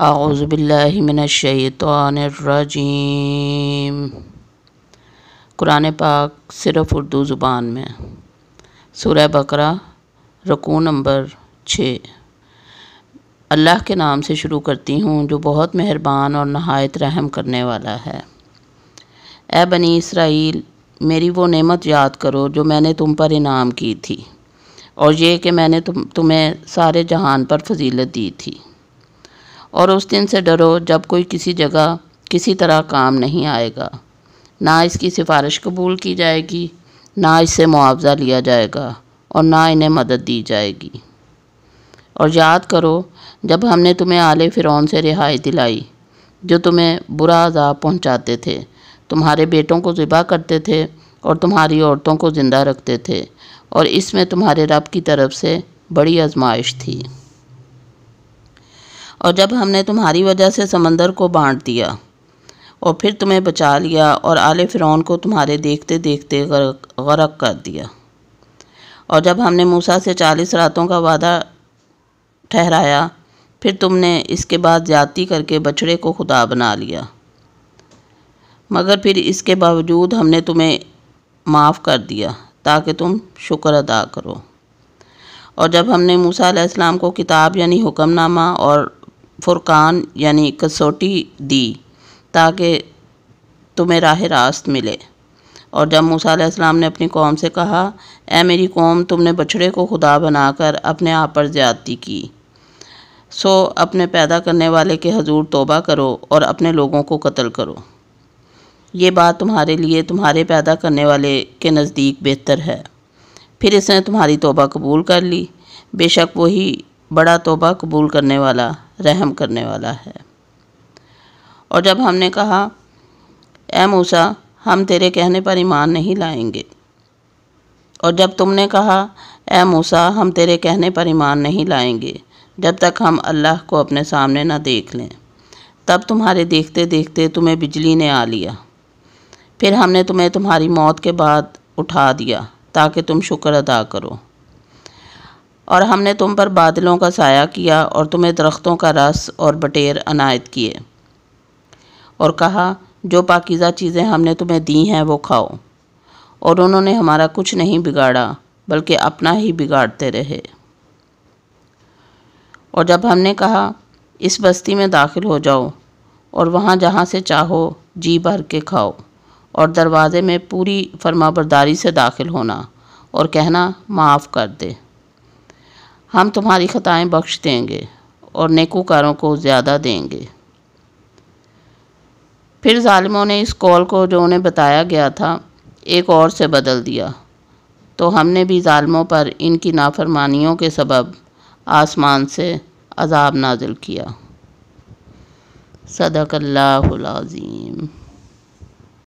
اعوذ باللہ من الشیطان الرجیم۔ قرآن پاک صرف اردو زبان میں۔ سورہ بقرہ رکوع نمبر 6۔ اللہ کے نام سے شروع کرتی ہوں جو بہت مہربان اور نہایت رحم کرنے والا ہے۔ اے بنی اسرائیل، میری وہ نعمت یاد کرو جو میں نے تم پر انعام کی تھی، اور یہ کہ میں نے تمہیں سارے جہان پر فضیلت دی تھی۔ اور اس دن سے ڈرو جب کوئی کسی جگہ کسی طرح کام نہیں آئے گا، نہ اس کی سفارش قبول کی جائے گی، نہ اس سے معاوضہ لیا جائے گا، اور نہ انہیں مدد دی جائے گی۔ اور یاد کرو جب ہم نے تمہیں آل فرعون سے رہائی دلائی، جو تمہیں برا عذاب پہنچاتے تھے، تمہارے بیٹوں کو ذبح کرتے تھے اور تمہاری عورتوں کو زندہ رکھتے تھے، اور اس میں تمہارے رب کی طرف سے بڑی آزمائش تھی۔ اور جب ہم نے تمہاری وجہ سے سمندر کو بانٹ دیا اور پھر تمہیں بچا لیا اور آل فرعون کو تمہارے دیکھتے دیکھتے غرق کر دیا، اور جب ہم نے موسیٰ سے 40 راتوں کا وعدہ ٹھہرایا، پھر تم نے اس کے بعد زیادتی کر کے بچڑے کو خدا بنا لیا، مگر پھر اس کے باوجود ہم نے تمہیں معاف کر دیا تاکہ تم شکر ادا کرو۔ اور جب ہم نے موسیٰ علیہ السلام کو کتاب یعنی حکم نامہ اور فرقان یعنی کسوٹی دی تاکہ تمہیں راہ راست ملے، اور جب موسیٰ علیہ السلام نے اپنی قوم سے کہا، اے میری قوم، تم نے بچھڑے کو خدا بنا کر اپنے آپ پر زیادتی کی، سو اپنے پیدا کرنے والے کے حضور توبہ کرو اور اپنے لوگوں کو قتل کرو۔ یہ بات تمہارے لیے تمہارے پیدا کرنے والے کے نزدیک بہتر ہے۔ پھر اس نے تمہاری توبہ قبول کر لی، بے شک وہی بڑا توبہ قبول کرنے والا، رحم کرنے والا ہے۔ اور جب ہم نے کہا، اے موسیٰ، ہم تیرے کہنے پر ایمان نہیں لائیں گے، اور جب تم نے کہا، اے موسیٰ، ہم تیرے کہنے پر ایمان نہیں لائیں گے جب تک ہم اللہ کو اپنے سامنے نہ دیکھ لیں، تب تمہارے دیکھتے دیکھتے تمہیں بجلی نے آ لیا، پھر ہم نے تمہیں تمہاری موت کے بعد اٹھا دیا تاکہ تم شکر ادا کرو۔ اور ہم نے تم پر بادلوں کا سایہ کیا اور تمہیں درختوں کا رس اور بٹیر عنایت کیے، اور کہا، جو پاکیزہ چیزیں ہم نے تمہیں دی ہیں وہ کھاؤ، اور انہوں نے ہمارا کچھ نہیں بگاڑا بلکہ اپنا ہی بگاڑتے رہے۔ اور جب ہم نے کہا، اس بستی میں داخل ہو جاؤ اور وہاں جہاں سے چاہو جی بھر کے کھاؤ، اور دروازے میں پوری فرمانبرداری سے داخل ہونا اور کہنا، معاف کر دے، ہم تمہاری خطائیں بخش دیں گے اور نیکوکاروں کو زیادہ دیں گے۔ پھر ظالموں نے اس قول کو جو انہیں بتایا گیا تھا ایک اور سے بدل دیا، تو ہم نے بھی ظالموں پر ان کی نافرمانیوں کے سبب آسمان سے عذاب نازل کیا۔ صدق اللہ العظیم۔